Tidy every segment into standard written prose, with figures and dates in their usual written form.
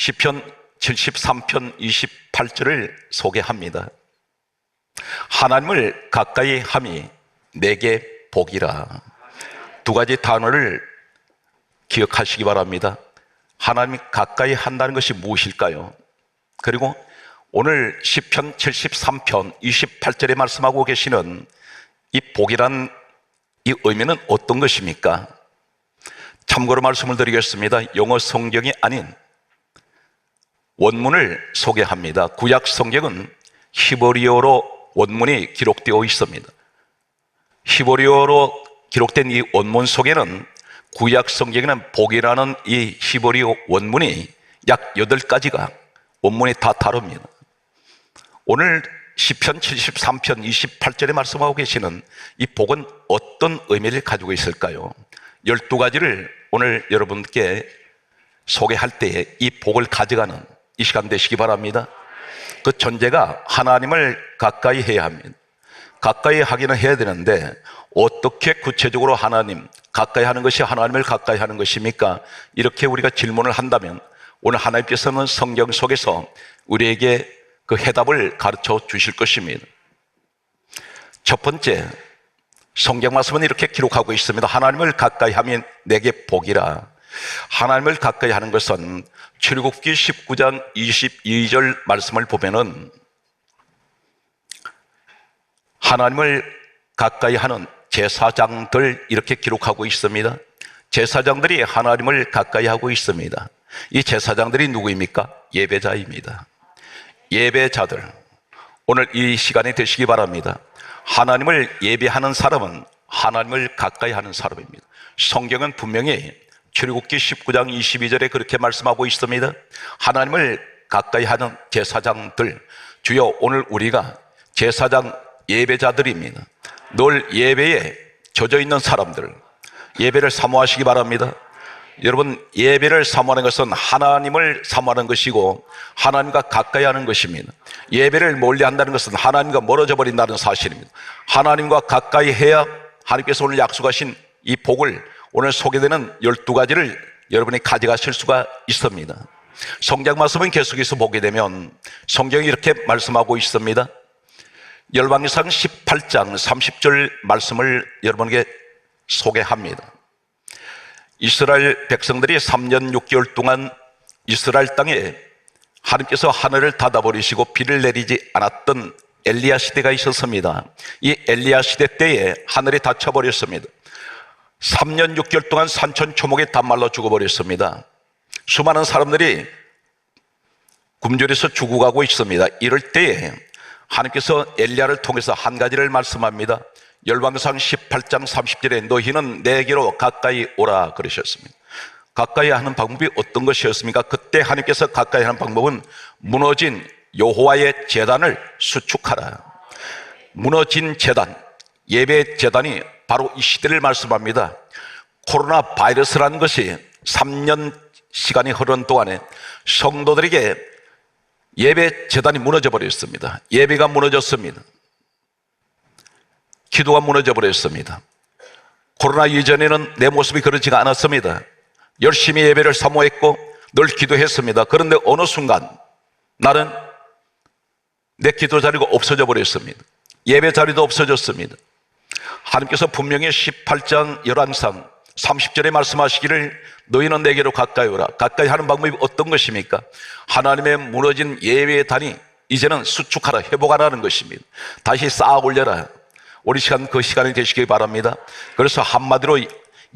시편 73편 28절을 소개합니다. 하나님을 가까이 함이 내게 복이라. 두 가지 단어를 기억하시기 바랍니다. 하나님 가까이 한다는 것이 무엇일까요? 그리고 오늘 시편 73편 28절에 말씀하고 계시는 이 복이란 이 의미는 어떤 것입니까? 참고로 말씀을 드리겠습니다. 영어 성경이 아닌 원문을 소개합니다. 구약 성경은 히브리어로 원문이 기록되어 있습니다. 히브리어로 기록된 이 원문 속에는 구약 성경에는 복이라는 이 히브리어 원문이 약 8가지가 원문이 다 다릅니다. 오늘 시편 73편 28절에 말씀하고 계시는 이 복은 어떤 의미를 가지고 있을까요? 12가지를 오늘 여러분께 소개할 때에 이 복을 가져가는 이 시간 되시기 바랍니다. 그 전제가 하나님을 가까이 해야 합니다. 가까이 하기는 해야 되는데 어떻게 구체적으로 하나님 가까이 하는 것이 하나님을 가까이 하는 것입니까? 이렇게 우리가 질문을 한다면 오늘 하나님께서는 성경 속에서 우리에게 그 해답을 가르쳐 주실 것입니다. 첫 번째, 성경 말씀은 이렇게 기록하고 있습니다. 하나님을 가까이 하면 내게 복이라. 하나님을 가까이 하는 것은 출애굽기 19장 22절 말씀을 보면은 하나님을 가까이 하는 제사장들 이렇게 기록하고 있습니다. 제사장들이 하나님을 가까이 하고 있습니다. 이 제사장들이 누구입니까? 예배자입니다. 예배자들, 오늘 이 시간이 되시기 바랍니다. 하나님을 예배하는 사람은 하나님을 가까이 하는 사람입니다. 성경은 분명히 출애굽기 19장 22절에 그렇게 말씀하고 있습니다. 하나님을 가까이 하는 제사장들, 주여 오늘 우리가 제사장 예배자들입니다. 늘 예배에 젖어 있는 사람들, 예배를 사모하시기 바랍니다. 여러분, 예배를 사모하는 것은 하나님을 사모하는 것이고 하나님과 가까이 하는 것입니다. 예배를 멀리 한다는 것은 하나님과 멀어져 버린다는 사실입니다. 하나님과 가까이 해야 하나님께서 오늘 약속하신 이 복을 오늘 소개되는 12가지를 여러분이 가져가실 수가 있습니다. 성경 말씀은 계속해서 보게 되면 성경이 이렇게 말씀하고 있습니다. 열왕기상 18장 30절 말씀을 여러분에게 소개합니다. 이스라엘 백성들이 3년 6개월 동안 이스라엘 땅에 하나님께서 하늘을 닫아버리시고 비를 내리지 않았던 엘리야 시대가 있었습니다. 이 엘리야 시대 때에 하늘이 닫혀버렸습니다. 3년 6개월 동안 산천초목이 다 말라 죽어버렸습니다. 수많은 사람들이 굶주려서 죽어가고 있습니다. 이럴 때에 하나님께서 엘리야를 통해서 한 가지를 말씀합니다. 열왕기상 18장 30절에 너희는 내게로 가까이 오라 그러셨습니다. 가까이 하는 방법이 어떤 것이었습니까? 그때 하나님께서 가까이 하는 방법은 무너진 여호와의 제단을 수축하라. 무너진 제단, 예배 제단이 바로 이 시대를 말씀합니다. 코로나 바이러스라는 것이 3년 시간이 흐른 동안에 성도들에게 예배 제단이 무너져 버렸습니다. 예배가 무너졌습니다. 기도가 무너져 버렸습니다. 코로나 이전에는 내 모습이 그렇지가 않았습니다. 열심히 예배를 사모했고 늘 기도했습니다. 그런데 어느 순간 나는 내 기도 자리가 없어져 버렸습니다. 예배 자리도 없어졌습니다. 하나님께서 분명히 18장 열왕기상 30절에 말씀하시기를 너희는 내게로 가까이 오라. 가까이 하는 방법이 어떤 것입니까? 하나님의 무너진 예배의 단이 이제는 수축하라, 회복하라는 것입니다. 다시 쌓아 올려라. 우리 시간 그 시간이 되시기 바랍니다. 그래서 한마디로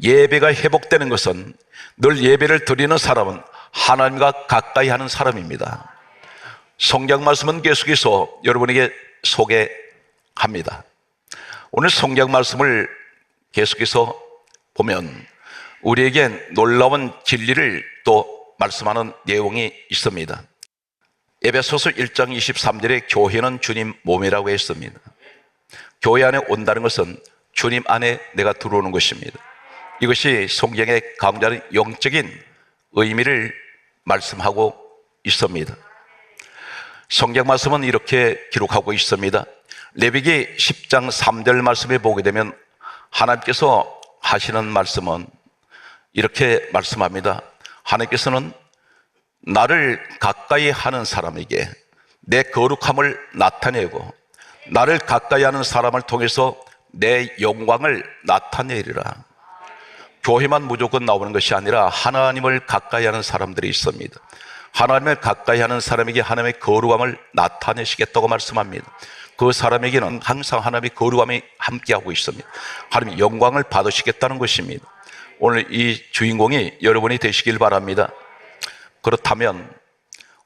예배가 회복되는 것은 늘 예배를 드리는 사람은 하나님과 가까이 하는 사람입니다. 성경 말씀은 계속해서 여러분에게 소개합니다. 오늘 성경 말씀을 계속해서 보면 우리에게 놀라운 진리를 또 말씀하는 내용이 있습니다. 에베소서 1장 23절에 교회는 주님 몸이라고 했습니다. 교회 안에 온다는 것은 주님 안에 내가 들어오는 것입니다. 이것이 성경의 강조하는 영적인 의미를 말씀하고 있습니다. 성경 말씀은 이렇게 기록하고 있습니다. 레위기 10장 3절 말씀에 보게 되면 하나님께서 하시는 말씀은 이렇게 말씀합니다. 하나님께서는 나를 가까이 하는 사람에게 내 거룩함을 나타내고 나를 가까이 하는 사람을 통해서 내 영광을 나타내리라. 교회만 무조건 나오는 것이 아니라 하나님을 가까이 하는 사람들이 있습니다. 하나님을 가까이 하는 사람에게 하나님의 거룩함을 나타내시겠다고 말씀합니다. 그 사람에게는 항상 하나님의 거룩함이 함께하고 있습니다. 하나님의 영광을 받으시겠다는 것입니다. 오늘 이 주인공이 여러분이 되시길 바랍니다. 그렇다면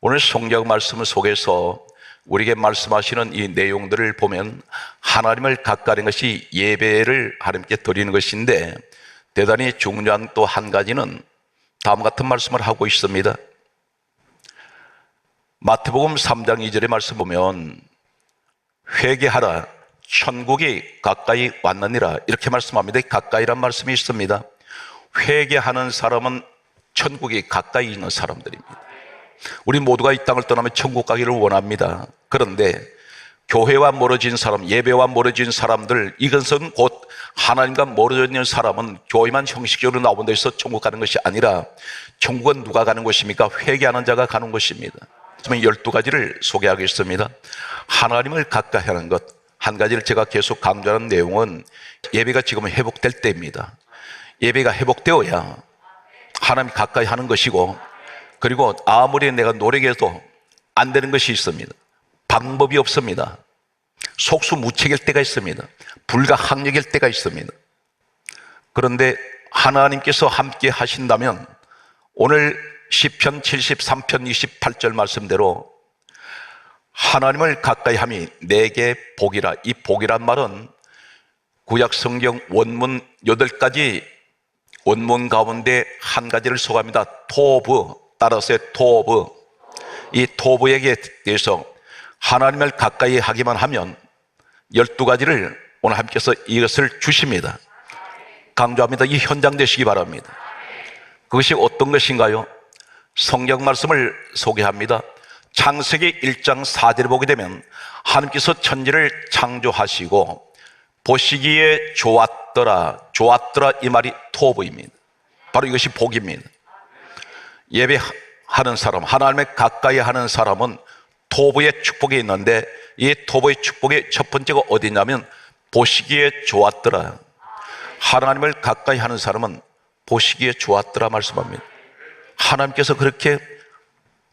오늘 성경 말씀 속에서 우리에게 말씀하시는 이 내용들을 보면 하나님을 가까이 하는 것이 예배를 하나님께 드리는 것인데, 대단히 중요한 또 한 가지는 다음 같은 말씀을 하고 있습니다. 마태복음 3장 2절의 말씀 보면 회개하라 천국이 가까이 왔느니라 이렇게 말씀합니다. 가까이란 말씀이 있습니다. 회개하는 사람은 천국이 가까이 있는 사람들입니다. 우리 모두가 이 땅을 떠나면 천국 가기를 원합니다. 그런데 교회와 멀어진 사람, 예배와 멀어진 사람들, 이것은 곧 하나님과 멀어져 있는 사람은 교회만 형식적으로 나온 데서 천국 가는 것이 아니라 천국은 누가 가는 것입니까? 회개하는 자가 가는 것입니다. 12가지를 소개하겠습니다. 하나님을 가까이 하는 것, 한 가지를 제가 계속 강조하는 내용은 예배가 지금 회복될 때입니다. 예배가 회복되어야 하나님 가까이 하는 것이고, 그리고 아무리 내가 노력해도 안 되는 것이 있습니다. 방법이 없습니다. 속수무책일 때가 있습니다. 불가항력일 때가 있습니다. 그런데 하나님께서 함께 하신다면 오늘 시편 73편 28절 말씀대로 하나님을 가까이 함이 내게 복이라. 이 복이란 말은 구약 성경 원문 8가지 원문 가운데 한 가지를 소개합니다. 토브, 따라서 토브. 이 토브에게 대해서 하나님을 가까이 하기만 하면 12가지를 오늘 하나님께서 이것을 주십니다. 강조합니다. 이 현장 되시기 바랍니다. 그것이 어떤 것인가요? 성경 말씀을 소개합니다. 창세기 1장 4절을 보게 되면 하나님께서 천지를 창조하시고 보시기에 좋았더라. 좋았더라 이 말이 토브입니다. 바로 이것이 복입니다. 예배하는 사람, 하나님을 가까이 하는 사람은 토브의 축복이 있는데, 이 토브의 축복의 첫 번째가 어디냐면 보시기에 좋았더라. 하나님을 가까이 하는 사람은 보시기에 좋았더라 말씀합니다. 하나님께서 그렇게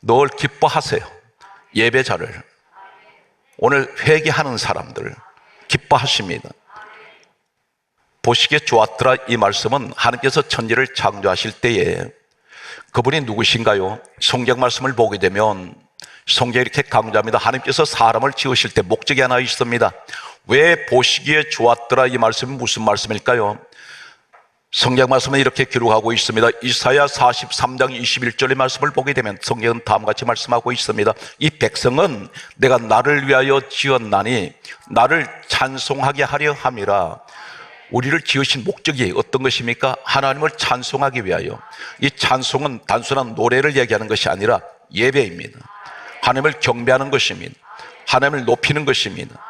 늘 기뻐하세요. 예배자를, 오늘 회개하는 사람들 기뻐하십니다. 보시기에 좋았더라 이 말씀은 하나님께서 천지를 창조하실 때에 그분이 누구신가요? 성경 말씀을 보게 되면 성경이 이렇게 강조합니다. 하나님께서 사람을 지으실 때 목적이 하나 있습니다. 왜 보시기에 좋았더라 이 말씀이 무슨 말씀일까요? 성경 말씀은 이렇게 기록하고 있습니다. 이사야 43장 21절의 말씀을 보게 되면 성경은 다음같이 말씀하고 있습니다. 이 백성은 내가 나를 위하여 지었나니 나를 찬송하게 하려 함이라. 우리를 지으신 목적이 어떤 것입니까? 하나님을 찬송하기 위하여. 이 찬송은 단순한 노래를 얘기하는 것이 아니라 예배입니다. 하나님을 경배하는 것입니다. 하나님을 높이는 것입니다.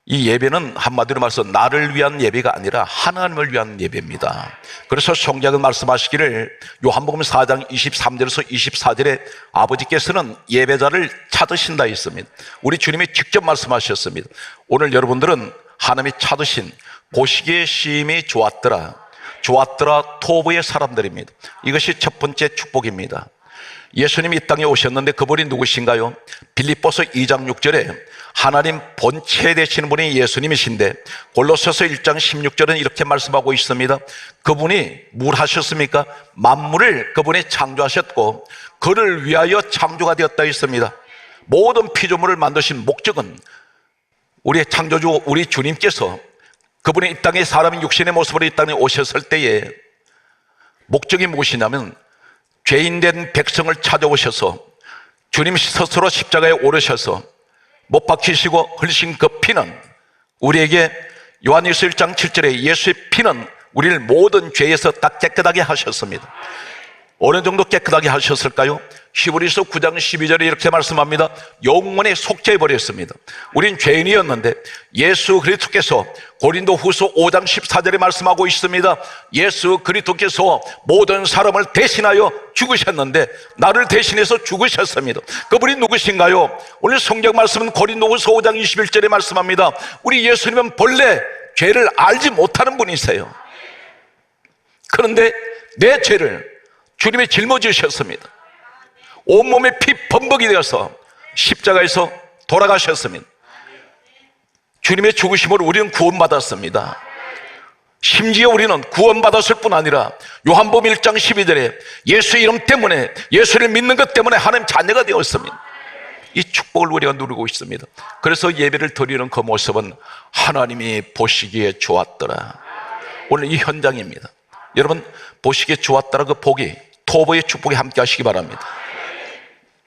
이 예배는 한마디로 말해서 나를 위한 예배가 아니라 하나님을 위한 예배입니다. 그래서 성경은 말씀하시기를 요한복음 4장 23절에서 24절에 아버지께서는 예배자를 찾으신다 했습니다. 우리 주님이 직접 말씀하셨습니다. 오늘 여러분들은 하나님이 찾으신 보시기에 심히 좋았더라, 좋았더라 토브의 사람들입니다. 이것이 첫 번째 축복입니다. 예수님이 이 땅에 오셨는데 그분이 누구신가요? 빌립보서 2장 6절에 하나님 본체 되시는 분이 예수님이신데, 골로새서 1장 16절은 이렇게 말씀하고 있습니다. 그분이 뭘 하셨습니까? 만물을 그분이 창조하셨고 그를 위하여 창조가 되었다 했습니다. 모든 피조물을 만드신 목적은 우리의 창조주 우리 주님께서 그분이 이 땅에 사람의 육신의 모습으로 이 땅에 오셨을 때에 목적이 무엇이냐면 죄인된 백성을 찾아오셔서 주님 스스로 십자가에 오르셔서 못 박히시고 흘리신 그 피는 우리에게 요한일서 1장 7절에 예수의 피는 우리를 모든 죄에서 다 깨끗하게 하셨습니다. 어느 정도 깨끗하게 하셨을까요? 히브리서 9장 12절에 이렇게 말씀합니다. 영원히 속죄해버렸습니다. 우린 죄인이었는데 예수 그리스도께서 고린도 후서 5장 14절에 말씀하고 있습니다. 예수 그리스도께서 모든 사람을 대신하여 죽으셨는데 나를 대신해서 죽으셨습니다. 그분이 누구신가요? 오늘 성경 말씀은 고린도 후서 5장 21절에 말씀합니다. 우리 예수님은 본래 죄를 알지 못하는 분이세요. 그런데 내 죄를 주님이 짊어지셨습니다. 온몸에 피 범벅이 되어서 십자가에서 돌아가셨습니다. 주님의 죽으심으로 우리는 구원받았습니다. 심지어 우리는 구원받았을 뿐 아니라 요한복음 1장 12절에 예수의 이름 때문에, 예수를 믿는 것 때문에 하나님 자녀가 되었습니다. 이 축복을 우리가 누리고 있습니다. 그래서 예배를 드리는 그 모습은 하나님이 보시기에 좋았더라. 오늘 이 현장입니다. 여러분, 보시기에 좋았더라 그 복이 토보의 축복에 함께 하시기 바랍니다.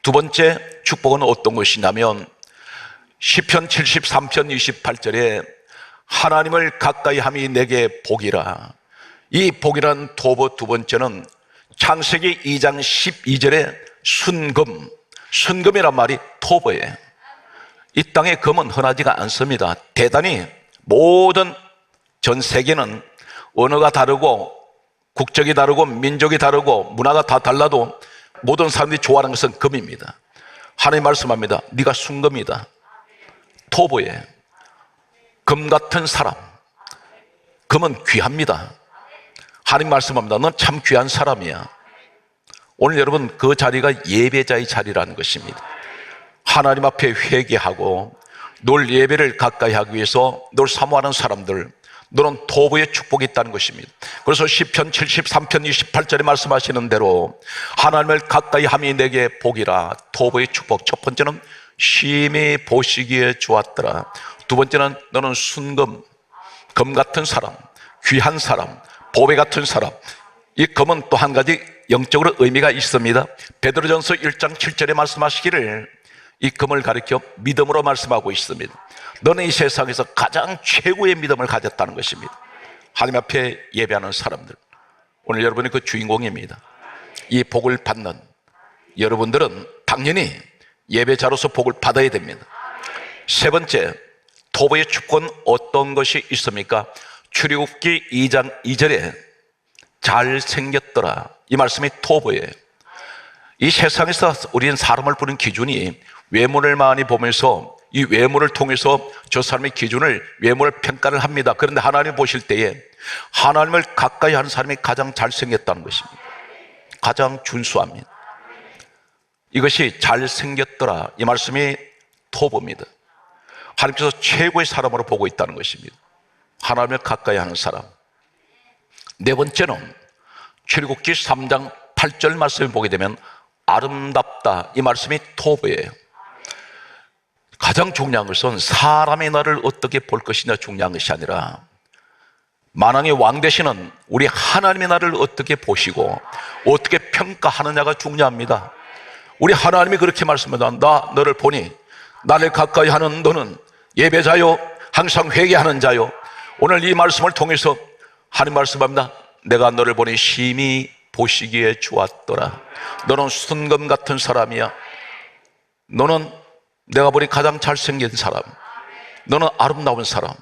두 번째 축복은 어떤 것이냐면 시편 73편 28절에 하나님을 가까이 함이 내게 복이라. 이 복이라는 토보 두 번째는 창세기 2장 12절에 순금, 순금이란 말이 토보예요. 이 땅의 금은 흔하지가 않습니다. 대단히 모든 전 세계는 언어가 다르고 국적이 다르고 민족이 다르고 문화가 다 달라도 모든 사람들이 좋아하는 것은 금입니다. 하나님 말씀합니다. 네가 순금이다. 토보에 금 같은 사람, 금은 귀합니다. 하나님 말씀합니다. 넌 참 귀한 사람이야. 오늘 여러분 그 자리가 예배자의 자리라는 것입니다. 하나님 앞에 회개하고 널 예배를 가까이 하기 위해서 널 사모하는 사람들, 너는 토부의 축복이 있다는 것입니다. 그래서 시편 73편 28절에 말씀하시는 대로 하나님을 가까이 함이 내게 복이라. 토부의 축복. 첫 번째는 심히 보시기에 좋았더라. 두 번째는 너는 순금, 금 같은 사람, 귀한 사람, 보배 같은 사람. 이 금은 또 한 가지 영적으로 의미가 있습니다. 베드로전서 1장 7절에 말씀하시기를 이 금을 가리켜 믿음으로 말씀하고 있습니다. 너는 이 세상에서 가장 최고의 믿음을 가졌다는 것입니다. 하나님 앞에 예배하는 사람들, 오늘 여러분이 그 주인공입니다. 이 복을 받는 여러분들은 당연히 예배자로서 복을 받아야 됩니다. 세 번째, 토보의 축복은 어떤 것이 있습니까? 출애굽기 2장 2절에 잘생겼더라. 이 말씀이 토보예요. 이 세상에서 우리는 사람을 보는 기준이 외모를 많이 보면서 이 외모를 통해서 저 사람의 기준을, 외모를 평가를 합니다. 그런데 하나님 보실 때에 하나님을 가까이 하는 사람이 가장 잘생겼다는 것입니다. 가장 준수합니다. 이것이 잘생겼더라. 이 말씀이 토보입니다. 하나님께서 최고의 사람으로 보고 있다는 것입니다. 하나님을 가까이 하는 사람. 네 번째는 출애굽기 3장 8절 말씀을 보게 되면 아름답다. 이 말씀이 토보예요. 가장 중요한 것은 사람이 나를 어떻게 볼 것이냐 중요한 것이 아니라 만왕의 왕 되시는 우리 하나님이 나를 어떻게 보시고 어떻게 평가하느냐가 중요합니다. 우리 하나님이 그렇게 말씀합니다. 나 너를 보니 나를 가까이 하는 너는 예배자요, 항상 회개하는 자요. 오늘 이 말씀을 통해서 하나님 말씀합니다. 내가 너를 보니 심히 보시기에 좋았더라. 너는 순금 같은 사람이야. 너는 내가 보니 가장 잘생긴 사람, 너는 아름다운 사람.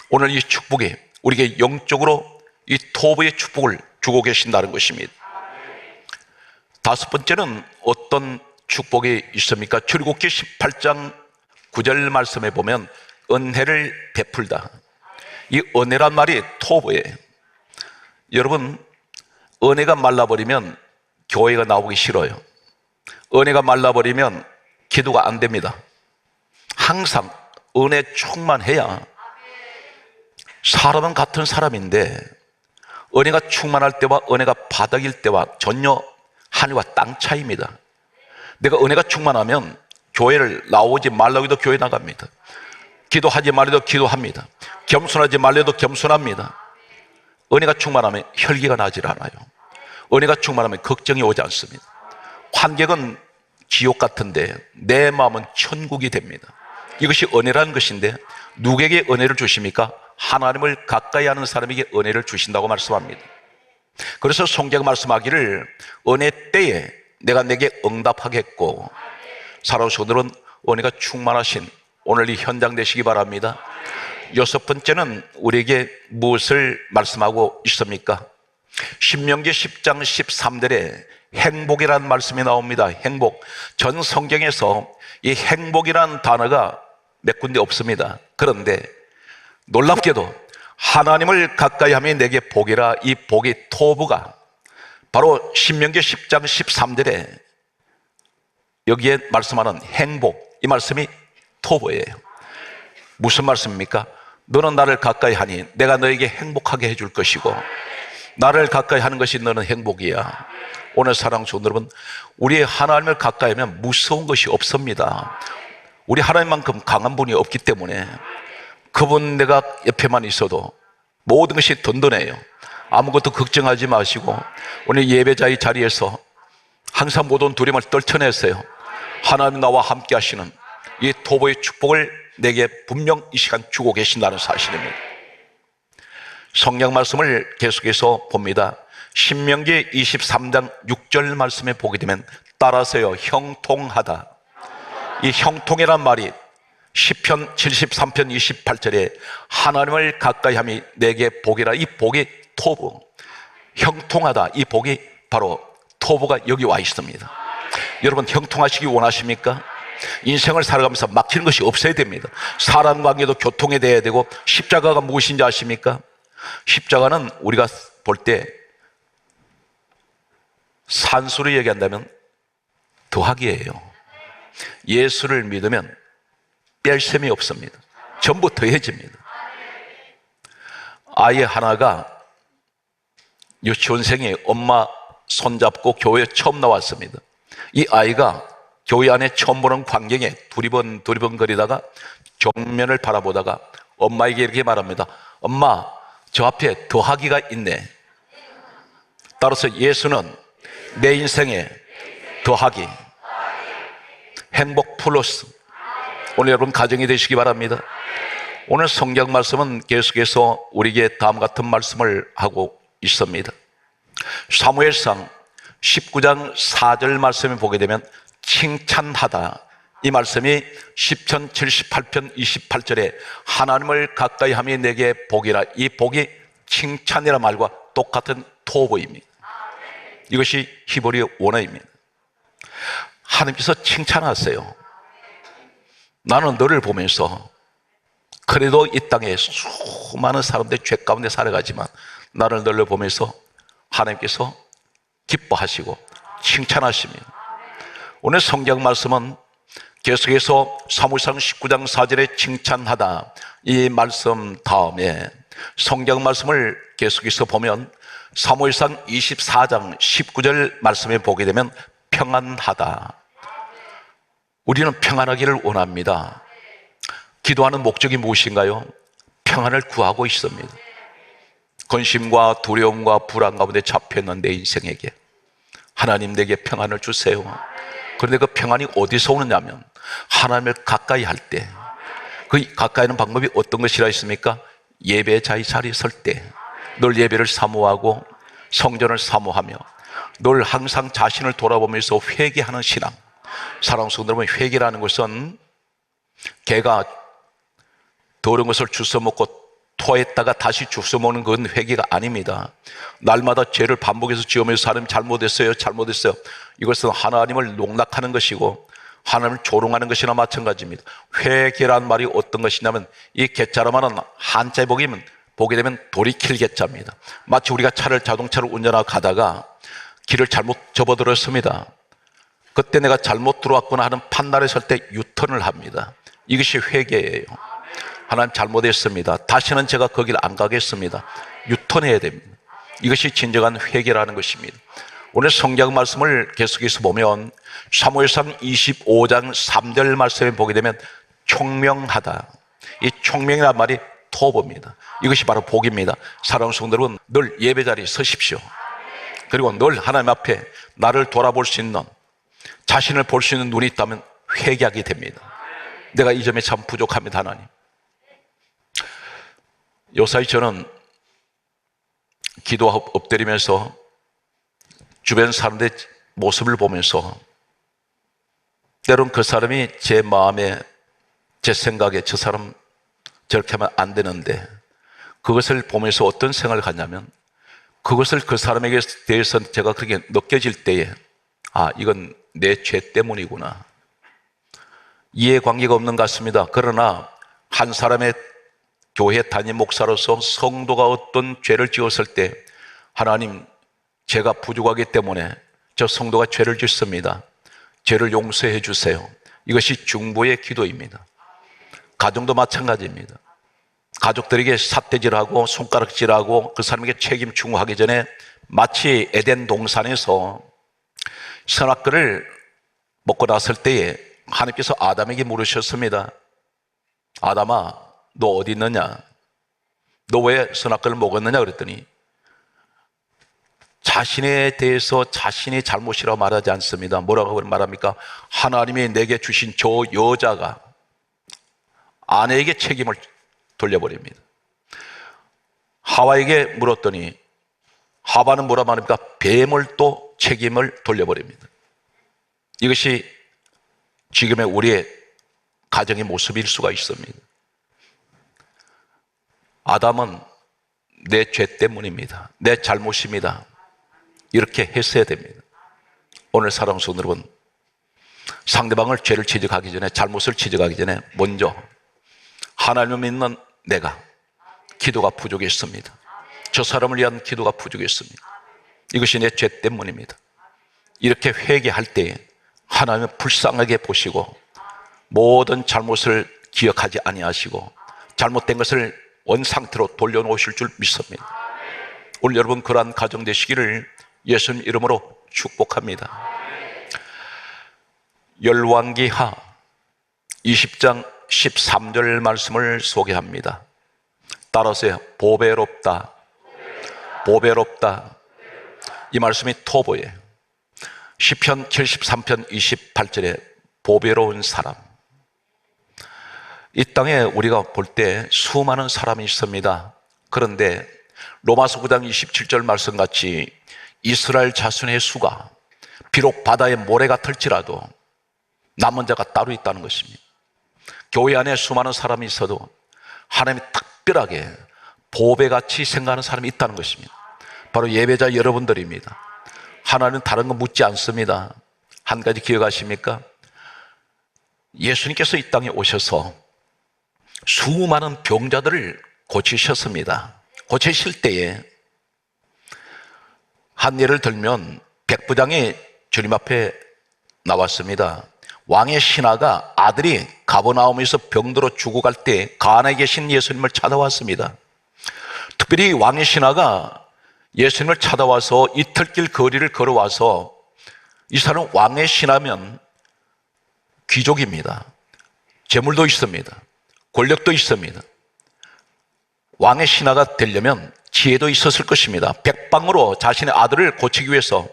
오늘 이 축복이 우리에게 영적으로 이 토부의 축복을 주고 계신다는 것입니다. 다섯 번째는 어떤 축복이 있습니까? 출애굽기 18장 9절 말씀에 보면 은혜를 베풀다. 이 은혜란 말이 토부예요. 여러분, 은혜가 말라버리면 교회가 나오기 싫어요. 은혜가 말라버리면 기도가 안 됩니다. 항상 은혜 충만해야. 사람은 같은 사람인데 은혜가 충만할 때와 은혜가 바닥일 때와 전혀 하늘과 땅 차이입니다. 내가 은혜가 충만하면 교회를 나오지 말라고 해도 교회 나갑니다. 기도하지 말아도 기도합니다. 겸손하지 말아도 겸손합니다. 은혜가 충만하면 혈기가 나질 않아요. 은혜가 충만하면 걱정이 오지 않습니다. 환경은 지옥 같은데 내 마음은 천국이 됩니다. 이것이 은혜라는 것인데 누구에게 은혜를 주십니까? 하나님을 가까이 하는 사람에게 은혜를 주신다고 말씀합니다. 그래서 성경 말씀하기를 은혜 때에 내가 내게 응답하겠고, 사랑하는 성도들은 은혜가 충만하신 오늘 이 현장 되시기 바랍니다. 여섯 번째는 우리에게 무엇을 말씀하고 있습니까? 신명기 10장 13절에 행복이라는 말씀이 나옵니다. 행복. 전 성경에서 이 행복이라는 단어가 몇 군데 없습니다. 그런데 놀랍게도 하나님을 가까이 하면 내게 복이라, 이 복이 토부가 바로 신명기 10장 13절에 여기에 말씀하는 행복, 이 말씀이 토부예요. 무슨 말씀입니까? 너는 나를 가까이 하니 내가 너에게 행복하게 해줄 것이고, 나를 가까이 하는 것이 너는 행복이야. 오늘 사랑하는 성도 여러분, 우리 하나님을 가까이 하면 무서운 것이 없습니다. 우리 하나님만큼 강한 분이 없기 때문에 그분 내가 옆에만 있어도 모든 것이 든든해요. 아무것도 걱정하지 마시고 오늘 예배자의 자리에서 항상 모든 두려움을 떨쳐냈어요. 하나님 나와 함께 하시는 이 토보의 축복을 내게 분명 이 시간 주고 계신다는 사실입니다. 성경 말씀을 계속해서 봅니다. 신명기 23장 6절 말씀에 보게 되면 따라서요, 형통하다. 이 형통이란 말이 시편 73편 28절에 하나님을 가까이 함이 내게 복이라, 이 복이 토부, 형통하다, 이 복이 바로 토부가 여기 와 있습니다. 여러분 형통하시기 원하십니까? 인생을 살아가면서 막히는 것이 없어야 됩니다. 사람 관계도 교통이 돼야 되고, 십자가가 무엇인지 아십니까? 십자가는 우리가 볼 때 산수로 얘기한다면 더하기예요. 예수를 믿으면 뺄 셈이 없습니다. 전부 더해집니다. 아이 하나가 유치원생이 엄마 손잡고 교회에 처음 나왔습니다. 이 아이가 교회 안에 처음 보는 광경에 두리번 거리다가 정면을 바라보다가 엄마에게 이렇게 말합니다. 엄마, 저 앞에 더하기가 있네. 따라서 예수는 내 인생에 더하기, 행복 플러스. 오늘 여러분 가정이 되시기 바랍니다. 오늘 성경 말씀은 계속해서 우리에게 다음 같은 말씀을 하고 있습니다. 사무엘상 19장 4절 말씀을 보게 되면 칭찬하다, 이 말씀이 시편 78편 28절에 하나님을 가까이 함이 내게 복이라, 이 복이 칭찬이라 말과 똑같은 토보입니다. 이것이 히브리 원어입니다. 하나님께서 칭찬하세요. 나는 너를 보면서 그래도 이 땅에 수많은 사람들이 죄 가운데 살아가지만 나를 너를 보면서 하나님께서 기뻐하시고 칭찬하십니다. 오늘 성경 말씀은 계속해서 사무엘상 19장 4절에 칭찬하다, 이 말씀 다음에 성경 말씀을 계속해서 보면 사무엘상 24장 19절 말씀에 보게 되면 평안하다. 우리는 평안하기를 원합니다. 기도하는 목적이 무엇인가요? 평안을 구하고 있습니다. 근심과 두려움과 불안 가운데 잡혀있는 내 인생에게 하나님 내게 평안을 주세요. 그런데 그 평안이 어디서 오느냐면 하나님을 가까이 할 때, 그 가까이 하는 방법이 어떤 것이라 했습니까? 예배자의 자리에 설 때 늘 예배를 사모하고 성전을 사모하며 늘 항상 자신을 돌아보면서 회개하는 신앙. 사랑하는 성도 여러분, 회개라는 것은 개가 더러운 것을 주워 먹고 토했다가 다시 주워 먹는 건 회개가 아닙니다. 날마다 죄를 반복해서 지으면서 하나님 잘못했어요, 이것은 하나님을 농락하는 것이고 하나님을 조롱하는 것이나 마찬가지입니다. 회개란 말이 어떤 것이냐면 이 개자로만은 한자에 보게 되면 돌이킬 개자입니다. 마치 우리가 자동차를 운전하고 가다가 길을 잘못 접어들었습니다. 그때 내가 잘못 들어왔구나 하는 판단에 설 때 유턴을 합니다. 이것이 회개예요. 하나님 잘못했습니다. 다시는 제가 거길 안 가겠습니다. 유턴해야 됩니다. 이것이 진정한 회개라는 것입니다. 오늘 성경 말씀을 계속해서 보면 사무엘상 25장 3절 말씀에 보게 되면 총명하다. 이 총명이라는 말이 토보입니다. 이것이 바로 복입니다. 사랑하는 성도 여러분, 늘 예배자리에 서십시오. 그리고 늘 하나님 앞에 나를 돌아볼 수 있는, 자신을 볼 수 있는 눈이 있다면 회개하게 됩니다. 내가 이 점에 참 부족합니다. 하나님, 요사이 저는 기도하고 엎드리면서 주변 사람들의 모습을 보면서 때론 그 사람이 제 마음에, 제 생각에 저 사람 저렇게 하면 안 되는데, 그것을 보면서 어떤 생각을 갖냐면, 그것을 그 사람에게 대해서 제가 그렇게 느껴질 때에, 아, 이건 내 죄 때문이구나. 이해관계가 없는 것 같습니다. 그러나 한 사람의 교회 담임 목사로서 성도가 어떤 죄를 지었을 때, 하나님, 제가 부족하기 때문에 저 성도가 죄를 짓습니다. 죄를 용서해 주세요. 이것이 중보의 기도입니다. 가정도 마찬가지입니다. 가족들에게 삿대질하고 손가락질하고 그 사람에게 책임 추궁하기 전에 마치 에덴 동산에서 선악과를 먹고 났을 때에 하나님께서 아담에게 물으셨습니다. 아담아, 너 어디 있느냐? 너 왜 선악과를 먹었느냐? 그랬더니 자신에 대해서 자신이 잘못이라고 말하지 않습니다. 뭐라고 말합니까? 하나님이 내게 주신 저 여자가 아내에게 책임을 돌려버립니다. 하와에게 물었더니 하와는 뭐라 말합니까? 뱀을 또 책임을 돌려버립니다. 이것이 지금의 우리의 가정의 모습일 수가 있습니다. 아담은 내 죄 때문입니다. 내 잘못입니다. 이렇게 했어야 됩니다. 오늘 사랑하는 성도 여러분, 상대방을 죄를 지적하기 전에, 잘못을 지적하기 전에 먼저 하나님을 믿는 내가 기도가 부족했습니다. 저 사람을 위한 기도가 부족했습니다. 이것이 내 죄 때문입니다. 이렇게 회개할 때에 하나님은 불쌍하게 보시고 모든 잘못을 기억하지 아니하시고 잘못된 것을 원상태로 돌려놓으실 줄 믿습니다. 오늘 여러분 그러한 가정 되시기를 예수님 이름으로 축복합니다. 열왕기하 20장 13절 말씀을 소개합니다. 따라서요. 보배롭다. 보배롭다. 이 말씀이 토보예요. 시편 73편 28절에 보배로운 사람. 이 땅에 우리가 볼 때 수많은 사람이 있습니다. 그런데 로마서 9장 27절 말씀같이 이스라엘 자손의 수가 비록 바다의 모래 같을지라도 남은 자가 따로 있다는 것입니다. 교회 안에 수많은 사람이 있어도 하나님이 특별하게 보배같이 생각하는 사람이 있다는 것입니다. 바로 예배자 여러분들입니다. 하나님은 다른 거 묻지 않습니다. 한 가지 기억하십니까? 예수님께서 이 땅에 오셔서 수많은 병자들을 고치셨습니다. 고치실 때에 한 예를 들면 백부장이 주님 앞에 나왔습니다. 왕의 신하가 아들이 가버나움에서 병들어 죽어갈 때 가나에 계신 예수님을 찾아왔습니다. 특별히 왕의 신하가 예수님을 찾아와서 이틀길 거리를 걸어와서, 이 사람은 왕의 신하면 귀족입니다. 재물도 있습니다. 권력도 있습니다. 왕의 신하가 되려면 지혜도 있었을 것입니다. 백방으로 자신의 아들을 고치기 위해서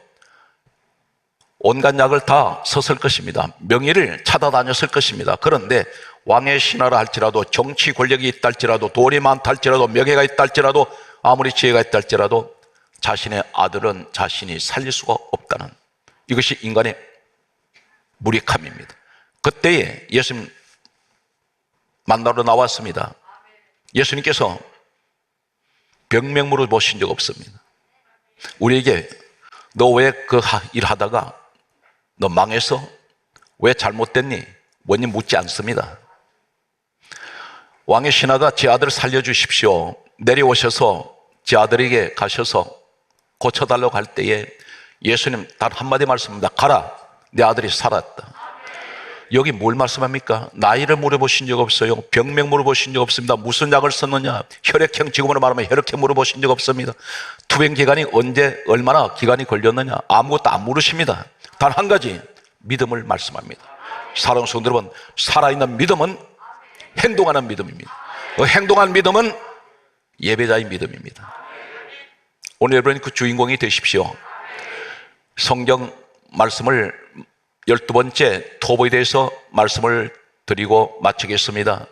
온갖 약을 다 썼을 것입니다. 명예를 찾아다녔을 것입니다. 그런데 왕의 신하라 할지라도, 정치 권력이 있다 할지라도, 돈이 많다 할지라도, 명예가 있다 할지라도, 아무리 지혜가 있다 할지라도 자신의 아들은 자신이 살릴 수가 없다는, 이것이 인간의 무력함입니다. 그때에 예수님 만나러 나왔습니다. 예수님께서 병명물을 보신 적 없습니다. 우리에게 너 왜 그 일 하다가 너 망해서 왜 잘못됐니? 뭐니 묻지 않습니다. 왕의 신하가 제 아들을 살려주십시오. 내려오셔서 제 아들에게 가셔서 고쳐달라고 할 때에 예수님 단 한마디 말씀입니다. 가라, 내 아들이 살았다. 여기 뭘 말씀합니까? 나이를 물어보신 적 없어요. 병명 물어보신 적 없습니다. 무슨 약을 썼느냐? 혈액형, 지금으로 말하면 혈액형 물어보신 적 없습니다. 투병 기간이 언제, 얼마나 기간이 걸렸느냐? 아무것도 안 물으십니다. 단 한 가지, 믿음을 말씀합니다. 사랑하는 성도 여러분, 살아있는 믿음은 행동하는 믿음입니다. 그 행동하는 믿음은 예배자의 믿음입니다. 오늘 여러분 그 주인공이 되십시오. 성경 말씀을 12번째 토보에 대해서 말씀을 드리고 마치겠습니다.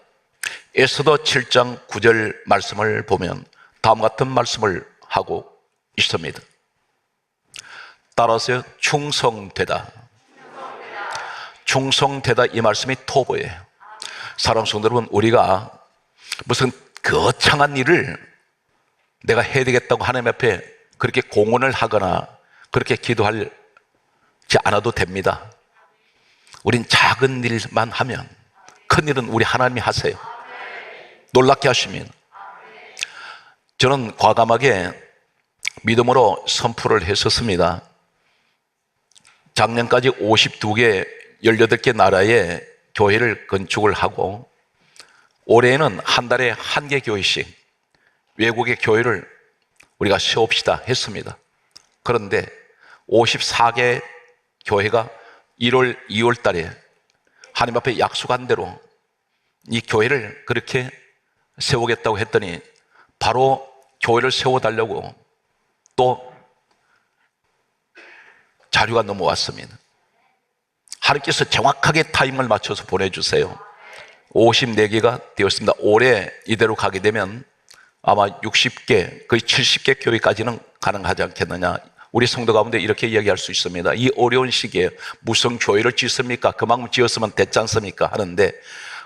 에스더 7장 9절 말씀을 보면 다음 같은 말씀을 하고 있습니다. 따라서 충성되다. 충성되다 이 말씀이 토보예요. 사랑하는 성도 여러분, 우리가 무슨 거창한 일을 내가 해야 되겠다고 하나님 앞에 그렇게 공언을 하거나 그렇게 기도하지 않아도 됩니다. 우린 작은 일만 하면 큰 일은 우리 하나님이 하세요. 놀랍게 하십니다. 저는 과감하게 믿음으로 선포를 했었습니다. 작년까지 52개, 18개 나라에 교회를 건축을 하고 올해는 한 달에 1개 교회씩 외국의 교회를 우리가 세웁시다 했습니다. 그런데 54개 교회가 1월, 2월 달에 하나님 앞에 약속한 대로 이 교회를 그렇게 세우겠다고 했더니 바로 교회를 세워달라고 또 자료가 넘어왔습니다. 하나님께서 정확하게 타임을 맞춰서 보내주세요. 54개가 되었습니다. 올해 이대로 가게 되면 아마 60개, 거의 70개 교회까지는 가능하지 않겠느냐. 우리 성도 가운데 이렇게 이야기할 수 있습니다. 이 어려운 시기에 무슨 교회를 짓습니까? 그만큼 지었으면 됐지 않습니까? 하는데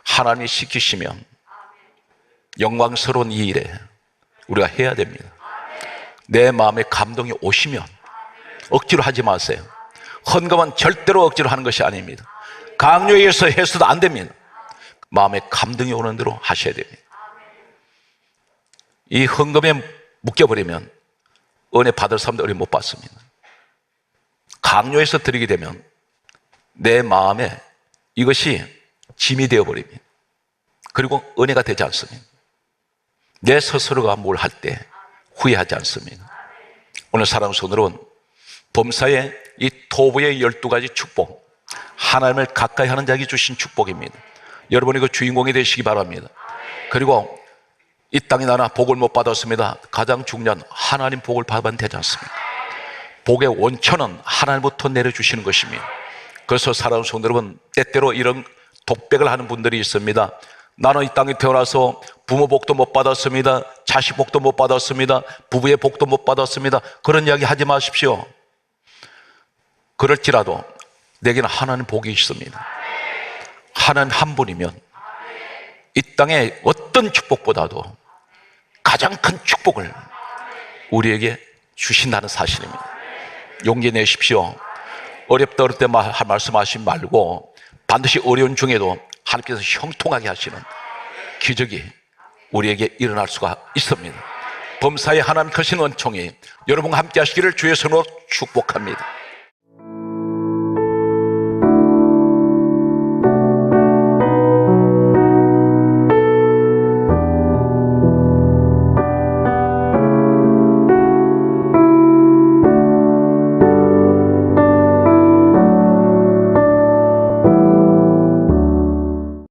하나님이 시키시면 영광스러운 이 일에 우리가 해야 됩니다. 내 마음에 감동이 오시면 억지로 하지 마세요. 헌금은 절대로 억지로 하는 것이 아닙니다. 강요에 의해서 해서도 안 됩니다. 마음에 감동이 오는 대로 하셔야 됩니다. 이 헌금에 묶여버리면 은혜 받을 사람도 은혜 못 받습니다. 강요해서 드리게 되면 내 마음에 이것이 짐이 되어버립니다. 그리고 은혜가 되지 않습니다. 내 스스로가 뭘 할 때 후회하지 않습니다. 오늘 사랑하는 성도 여러분, 범사의 이 토부의 12가지 축복, 하나님을 가까이 하는 자에게 주신 축복입니다. 여러분이 그 주인공이 되시기 바랍니다. 그리고 이 땅에 나나 복을 못 받았습니다. 가장 중요한 하나님 복을 받으면 되지 않습니까? 복의 원천은 하나님부터 내려주시는 것입니다. 그래서 사랑하는 성도 여러분, 때때로 이런 독백을 하는 분들이 있습니다. 나는 이 땅에 태어나서 부모 복도 못 받았습니다. 자식 복도 못 받았습니다. 부부의 복도 못 받았습니다. 그런 이야기 하지 마십시오. 그럴지라도 내게는 하나님 복이 있습니다. 하나님 한 분이면 이 땅의 어떤 축복보다도 가장 큰 축복을 우리에게 주신다는 사실입니다. 용기 내십시오. 어렵다 어릴 때 말씀하시지 말고 반드시 어려운 중에도 하나님께서 형통하게 하시는 기적이 우리에게 일어날 수가 있습니다. 범사에 하나님 크신 은총이 여러분과 함께 하시기를 주의 손으로 축복합니다.